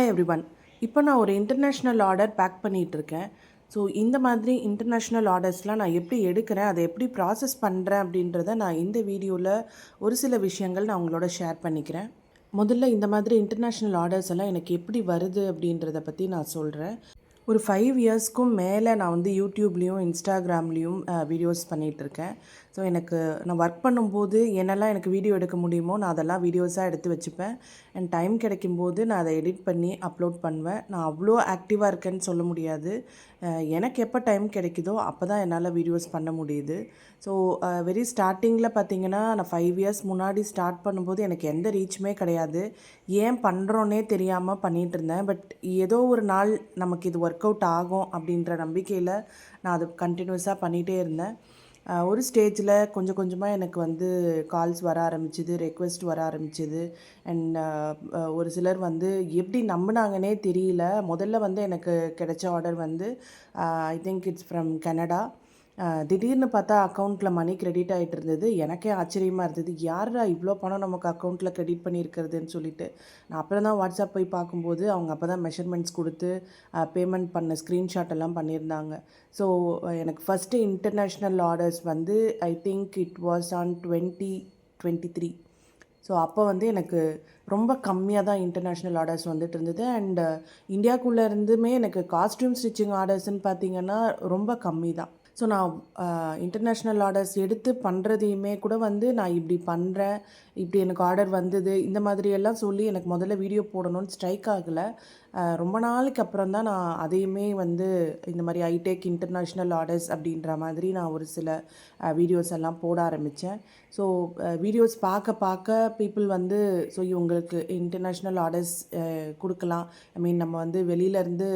Hi everyone. இப்போ நான் ஒரு இன்டர்நேஷ்னல் ஆர்டர் பேக் பண்ணிகிட்ருக்கேன். ஸோ இந்த மாதிரி இன்டர்நேஷ்னல் ஆர்டர்ஸ்லாம் நான் எப்படி எடுக்கிறேன், அதை எப்படி ப்ராசஸ் பண்ணுறேன் அப்படின்றத நான் இந்த வீடியோவில் ஒரு சில விஷயங்கள் நான் உங்களோட ஷேர் பண்ணிக்கிறேன். முதல்ல இந்த மாதிரி இன்டர்நேஷ்னல் ஆர்டர்ஸ் எல்லாம் எனக்கு எப்படி வருது அப்படின்றத பற்றி நான் சொல்கிறேன். ஒரு 5 இயர்ஸ்க்கும் மேலே நான் வந்து யூடியூப்லேயும் இன்ஸ்டாகிராம்லேயும் வீடியோஸ் பண்ணிகிட்ருக்கேன். ஸோ நான் ஒர்க் பண்ணும்போது என்னெல்லாம் எனக்கு வீடியோ எடுக்க முடியுமோ நான் அதெல்லாம் வீடியோஸாக எடுத்து வச்சுப்பேன். அண்ட் டைம் கிடைக்கும்போது நான் அதை எடிட் பண்ணி அப்லோட் பண்ணுவேன். நான் அவ்வளோ ஆக்டிவாக இருக்கேன்னு சொல்ல முடியாது. எனக்கு எப்போ டைம் கிடைக்குதோ அப்போ தான் என்னால் வீடியோஸ் பண்ண முடியுது. ஸோ வெரி ஸ்டார்டிங்கில் பார்த்திங்கன்னா நான் 5 இயர்ஸ் முன்னாடி ஸ்டார்ட் பண்ணும்போது எனக்கு எந்த ரீச்சுமே கிடையாது. ஏன் பண்ணுறோன்னே தெரியாமல் பண்ணிகிட்ருந்தேன். பட் ஏதோ ஒரு நாள் நமக்கு இது ஒர்க் அவுட் ஆகும் அப்படின்ற நம்பிக்கையில் நான் அது கண்டினியூஸாக பண்ணிகிட்டே இருந்தேன். ஒரு ஸ்டேஜில் கொஞ்சம் கொஞ்சமாக எனக்கு வந்து கால்ஸ் வர ஆரம்பிச்சுது, ரெக்வெஸ்ட் வர ஆரம்பிச்சுது. அண்ட் ஒரு சிலர் வந்து எப்படி நம்பினாங்கன்னே தெரியல. முதல்ல வந்து எனக்கு கிடைச்ச ஆர்டர் வந்து I think it's from Canada. திடீர்னு பார்த்தா அக்கௌண்ட்டில் மணி கிரெடிட் ஆகிட்டு இருந்தது. எனக்கே ஆச்சரியமாக இருந்தது. யார்ரா இவ்வளோ பணம் நமக்கு அக்கௌண்ட்டில் கிரெடிட் பண்ணியிருக்கிறதுன்னு சொல்லிட்டு நான் அப்புறம் தான் வாட்ஸ்அப் போய் பார்க்கும்போது அவங்க அப்போ தான் மெஷர்மெண்ட்ஸ் கொடுத்து பேமெண்ட் பண்ண ஸ்க்ரீன்ஷாட் எல்லாம் பண்ணியிருந்தாங்க. ஸோ எனக்கு ஃபஸ்ட்டு இன்டர்நேஷ்னல் ஆர்டர்ஸ் வந்து I think it was on 2023. So அப்போ வந்து எனக்கு ரொம்ப கம்மியாக தான் இன்டர்நேஷ்னல் ஆர்டர்ஸ் வந்துட்டு இருந்தது. அண்ட் இந்தியாவுக்குள்ளே இருந்துமே எனக்கு காஸ்ட்யூம் ஸ்டிச்சிங் ஆர்டர்ஸ்ன்னு பார்த்திங்கன்னா ரொம்ப கம்மி தான். ஸோ நான் இன்டர்நேஷ்னல் ஆர்டர்ஸ் எடுத்து பண்ணுறதையுமே கூட வந்து நான் இப்படி பண்ணுறேன், இப்படி எனக்கு ஆர்டர் வந்தது, இந்த மாதிரியெல்லாம் சொல்லி எனக்கு முதல்ல வீடியோ போடணும்னு ஸ்ட்ரைக் ஆகலை. ரொம்ப நாளைக்கு அப்புறம் தான் நான் அதையுமே வந்து இந்த மாதிரி ஐடெக் இன்டர்நேஷ்னல் ஆர்டர்ஸ் அப்படின்ற மாதிரி நான் ஒரு சில வீடியோஸ் எல்லாம் போட ஆரம்பித்தேன். ஸோ வீடியோஸ் பார்க்க பார்க்க பீப்புள் வந்து ஸோ இவங்களுக்கு இன்டர்நேஷ்னல் ஆர்டர்ஸ் கொடுக்கலாம். ஐ மீன் நம்ம வந்து வெளியிலேருந்து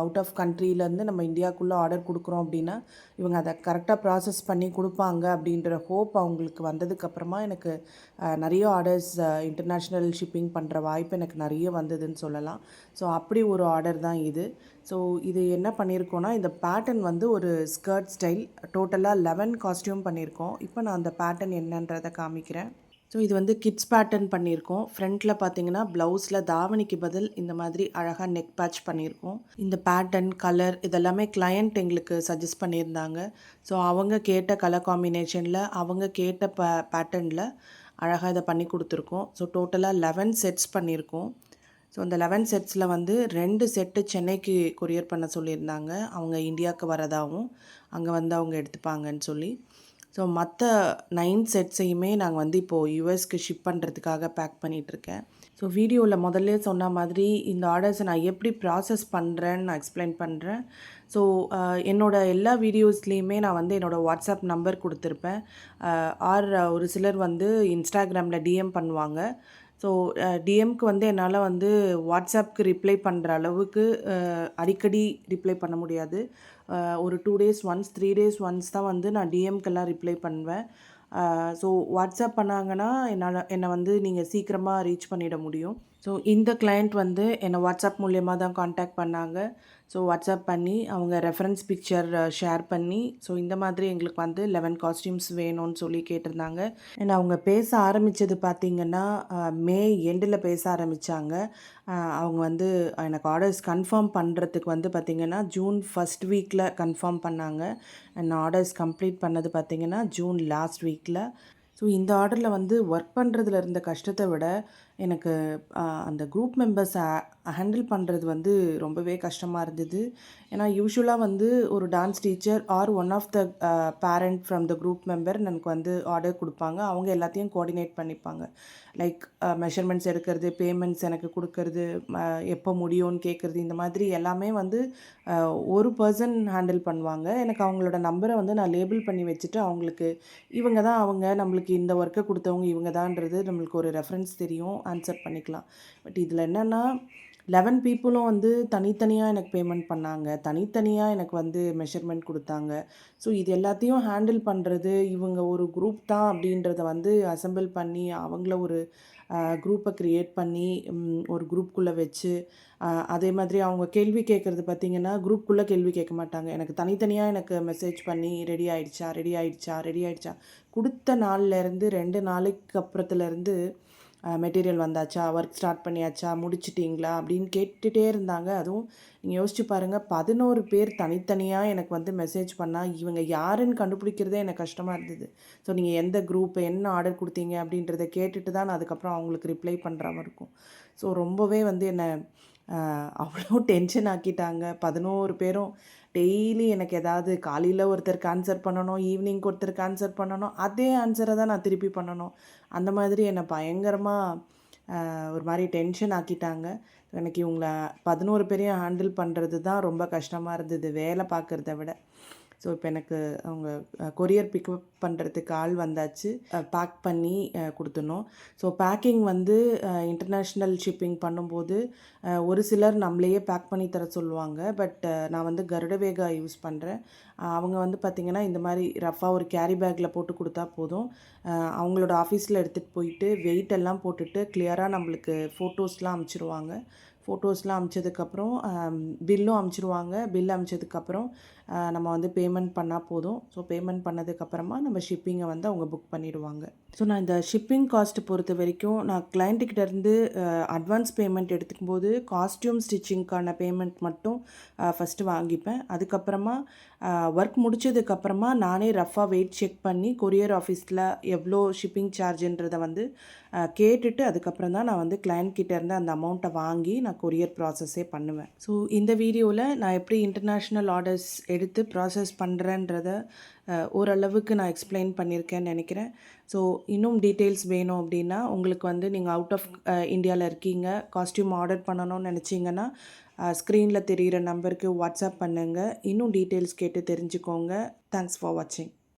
அவுட் ஆஃப் கண்ட்ரிலேருந்து நம்ம இந்தியாவுக்குள்ளே ஆர்டர் கொடுக்குறோம் அப்படின்னா இவங்க அதை கரெக்டாக ப்ராசஸ் பண்ணி கொடுப்பாங்க அப்படின்ற ஹோப் அவங்களுக்கு வந்ததுக்கப்புறமா எனக்கு நிறைய ஆர்டர்ஸ் இன்டர்நேஷ்னல் ஷிப்பிங் பண்ணுற வாய்ப்பு எனக்கு நிறைய வந்ததுன்னு சொல்லலாம். ஸோ அப்படி ஒரு ஆர்டர் தான் இது. ஸோ இது என்ன பண்ணியிருக்கோன்னா இந்த பேட்டர்ன் வந்து ஒரு ஸ்கர்ட் ஸ்டைல் டோட்டலாக 11 காஸ்ட்யூம் பண்ணியிருக்கோம். இப்போ நான் அந்த பேட்டர்ன் என்னன்றதை காமிக்கிறேன். ஸோ இது வந்து கிட்ஸ் பேட்டர்ன் பண்ணியிருக்கோம். ஃப்ரண்ட்டில் பார்த்தீங்கன்னா ப்ளவுஸில் தாவணிக்கு பதில் இந்த மாதிரி அழகாக நெக் பேட்ச் பண்ணியிருக்கோம். இந்த பேட்டர்ன் கலர் இதெல்லாமே கிளையண்ட் எங்களுக்கு சஜஸ்ட் பண்ணியிருந்தாங்க. ஸோ அவங்க கேட்ட கலர் காம்பினேஷனில் அவங்க கேட்ட பேட்டர்னில் அழகாக இதை பண்ணி கொடுத்துருக்கோம். ஸோ டோட்டலாக 11 செட்ஸ் பண்ணியிருக்கோம். ஸோ அந்த 11 செட்ஸில் வந்து 2 செட்டு சென்னைக்கு கொரியர் பண்ண சொல்லியிருந்தாங்க. அவங்க இந்தியாவுக்கு வரதாகவும் அங்கே வந்து அவங்க எடுத்துப்பாங்கன்னு சொல்லி. ஸோ மற்ற 9 செட்ஸையுமே நாங்கள் வந்து இப்போது யூஎஸ்க்கு ஷிப் பண்ணுறதுக்காக பேக் பண்ணிகிட்ருக்கேன். ஸோ வீடியோவில் முதல்ல சொன்ன மாதிரி இந்த ஆர்டர்ஸை நான் எப்படி ப்ராசஸ் பண்ணுறேன்னு நான் எக்ஸ்பிளைன் பண்ணுறேன். ஸோ என்னோடய எல்லா வீடியோஸ்லேயுமே நான் வந்து என்னோடய வாட்ஸ்அப் நம்பர் கொடுத்துருப்பேன். ஒரு சிலர் வந்து இன்ஸ்டாகிராமில் டிஎம் பண்ணுவாங்க. ஸோ டிஎம்க்கு வந்து என்னால் வந்து வாட்ஸ்அப்க்கு ரிப்ளை பண்ணுற அளவுக்கு அடிக்கடி ரிப்ளை பண்ண முடியாது. ஒரு 2 டேஸ் ஒன்ஸ் 3 டேஸ் ஒன்ஸ் தான் வந்து நான் டிஎம்க்கெல்லாம் ரிப்ளை பண்ணுவேன். ஸோ வாட்ஸ்அப் பண்ணாங்கன்னா என்னை வந்து நீங்கள் சீக்கிரமாக ரீச் பண்ணிட முடியும். ஸோ இந்த கிளையண்ட் வந்து என்னை வாட்ஸ்அப் மூலியமாக தான் காண்டாக்ட் பண்ணாங்க. ஸோ வாட்ஸ்அப் பண்ணி அவங்க ரெஃபரன்ஸ் பிக்சர் ஷேர் பண்ணி ஸோ இந்த மாதிரி எங்களுக்கு வந்து 11 காஸ்ட்யூம்ஸ் வேணும்னு சொல்லி கேட்டிருந்தாங்க. அண்ட் அவங்க பேச ஆரம்பித்தது பார்த்திங்கன்னா மே எண்டில் பேச ஆரம்பித்தாங்க. அவங்க வந்து எனக்கு ஆர்டர்ஸ் கன்ஃபார்ம் பண்ணுறதுக்கு வந்து பார்த்திங்கன்னா ஜூன் ஃபஸ்ட் வீக்கில் கன்ஃபார்ம் பண்ணாங்க. அண்ட் ஆர்டர்ஸ் கம்ப்ளீட் பண்ணது பார்த்திங்கன்னா ஜூன் லாஸ்ட் வீக்கில். ஸோ இந்த ஆர்டரில் வந்து ஒர்க் பண்ணுறதுல இருந்த கஷ்டத்தை விட எனக்கு அந்த குரூப் மெம்பர்ஸை ஹேண்டில் பண்ணுறது வந்து ரொம்பவே கஷ்டமாக இருந்தது. ஏன்னா யூஷுவலாக வந்து ஒரு dance teacher or one of the parent from the group member எனக்கு வந்து ஆர்டர் கொடுப்பாங்க. அவங்க எல்லாத்தையும் கோஆர்டினேட் பண்ணிப்பாங்க. லைக் மெஷர்மெண்ட்ஸ் எடுக்கிறது, பேமெண்ட்ஸ் எனக்கு கொடுக்கறது, எப்போ முடியும்னு கேட்குறது, இந்த மாதிரி எல்லாமே வந்து ஒரு பர்சன் ஹேண்டில் பண்ணுவாங்க. எனக்கு அவங்களோட நம்பரை வந்து நான் லேபிள் பண்ணி வச்சுட்டு அவங்களுக்கு இவங்க தான் நம்மளுக்கு இந்த ஒர்க்கை கொடுத்தவங்க இவங்க தான்ன்றது நம்மளுக்கு ஒரு ரெஃபரன்ஸ் தெரியும், ஆன்சர் பண்ணிக்கலாம். பட் இதில் என்னென்னா 11 பீப்புளும் வந்து தனித்தனியாக எனக்கு பேமெண்ட் பண்ணாங்க. தனித்தனியாக எனக்கு வந்து மெஷர்மெண்ட் கொடுத்தாங்க. ஸோ இது எல்லாத்தையும் ஹேண்டில் பண்ணுறது இவங்க ஒரு குரூப் தான் அப்படின்றத வந்து அசெம்பிள் பண்ணி அவங்கள ஒரு குரூப்பை க்ரியேட் பண்ணி ஒரு குரூப்புக்குள்ளே வச்சு அதே மாதிரி அவங்க கேள்வி கேட்குறது பார்த்திங்கன்னா குரூப்புக்குள்ளே கேள்வி கேட்க மாட்டாங்க. எனக்கு தனித்தனியாக எனக்கு மெசேஜ் பண்ணி ரெடி ஆகிடுச்சா கொடுத்த நாள்லேருந்து 2 நாளைக்கு அப்புறத்துலேருந்து மெட்டீரியல் வந்தாச்சா, ஒர்க் ஸ்டார்ட் பண்ணியாச்சா, முடிச்சிட்டிங்களா அப்படின்னு கேட்டுகிட்டே இருந்தாங்க. அதுவும் நீங்கள் யோசிச்சு பாருங்கள், 11 பேர் தனித்தனியாக எனக்கு வந்து மெசேஜ் பண்ணால் இவங்க யாருன்னு கண்டுபிடிக்கிறதே எனக்கு கஷ்டமாக இருந்தது. ஸோ நீங்கள் எந்த குரூப் என்ன ஆர்டர் கொடுத்தீங்க அப்படின்றத கேட்டுட்டு தான் நான் அதுக்கப்புறம் அவங்களுக்கு ரிப்ளை பண்ணுற மாதிரி இருக்கும். ஸோ ரொம்பவே வந்து என்னை அவ்வளோ டென்ஷன் ஆக்கிட்டாங்க. 11 பேரும் டெய்லி எனக்கு ஏதாவது காலையில் ஒருத்தருக்கு ஆன்சர் பண்ணணும், ஈவினிங்க்கு ஒருத்தருக்கு ஆன்சர் பண்ணணும், அதே ஆன்சரை தான் நான் திருப்பி பண்ணணும். அந்த மாதிரி என்னை பயங்கரமாக ஒரு மாதிரி டென்ஷன் ஆக்கிட்டாங்க. எனக்கு இவங்கள 11 பேரையும் ஹேண்டில் பண்ணுறது தான் ரொம்ப கஷ்டமாக இருந்தது வேலை பார்க்குறத விட. ஸோ இப்போ எனக்கு அவங்க கொரியர் பிக்கப் பண்ணுறதுக்கு ஆள் வந்தாச்சு. பேக் பண்ணி கொடுத்துடணும். ஸோ பேக்கிங் வந்து இன்டர்நேஷ்னல் ஷிப்பிங் பண்ணும்போது ஒரு சிலர் நம்மளையே பேக் பண்ணி தர சொல்லுவாங்க. பட் நான் வந்து கருடவேகா யூஸ் பண்ணுறேன். அவங்க வந்து பார்த்திங்கன்னா இந்த மாதிரி ரஃபாக ஒரு கேரி பேக்கில் போட்டு கொடுத்தா போதும். அவங்களோட ஆஃபீஸில் எடுத்துகிட்டு போயிட்டு வெயிட் எல்லாம் போட்டுட்டு கிளியராக நம்மளுக்கு ஃபோட்டோஸ்லாம் அனுப்பிச்சிருவாங்க. ஃபோட்டோஸ்லாம் அனுப்பிச்சதுக்கப்புறம் பில்லும் அனுப்பிச்சிருவாங்க. பில் அனுப்பிச்சதுக்கப்புறம் நம்ம வந்து பேமெண்ட் பண்ணால் போதும். ஸோ பேமெண்ட் பண்ணதுக்கப்புறமா நம்ம ஷிப்பிங்கை வந்து அவங்க புக் பண்ணிடுவாங்க. ஸோ நான் இந்த ஷிப்பிங் காஸ்ட்டு பொறுத்த வரைக்கும் நான் கிளைண்ட்டுக்கிட்டேருந்து அட்வான்ஸ் பேமெண்ட் எடுத்துக்கும்போது காஸ்ட்யூம் ஸ்டிச்சிங்க்கான பேமெண்ட் மட்டும் ஃபஸ்ட்டு வாங்கிப்பேன். அதுக்கப்புறமா ஒர்க் முடிச்சதுக்கப்புறமா நானே ரஃபாக வெயிட் செக் பண்ணி கொரியர் ஆஃபீஸில் எவ்வளோ ஷிப்பிங் சார்ஜுன்றதை வந்து கேட்டுட்டு அதுக்கப்புறம் தான் நான் வந்து கிளைண்ட் கிட்டேருந்து அந்த அமௌண்ட்டை வாங்கி நான் கொரியர் ப்ராசஸே பண்ணுவேன். ஸோ இந்த வீடியோவில் நான் எப்படி இன்டர்நேஷ்னல் ஆர்டர்ஸ் எடுத்து ப்ராசஸ் பண்ணுறேன்றத ஓரளவுக்கு நான் எக்ஸ்பிளைன் பண்ணியிருக்கேன்னு நினைக்கிறேன். ஸோ இன்னும் டீட்டெயில்ஸ் வேணும் அப்படின்னா உங்களுக்கு வந்து நீங்கள் அவுட் ஆஃப் இந்தியாவில் இருக்கீங்க, காஸ்ட்யூம் ஆர்டர் பண்ணணும்னு நினச்சிங்கன்னா ஸ்க்ரீனில் தெரிகிற நம்பருக்கு வாட்ஸ்அப் பண்ணுங்கள். இன்னும் டீட்டெயில்ஸ் கேட்டு தெரிஞ்சுக்கோங்க. தேங்க்ஸ் ஃபார் வாட்சிங்.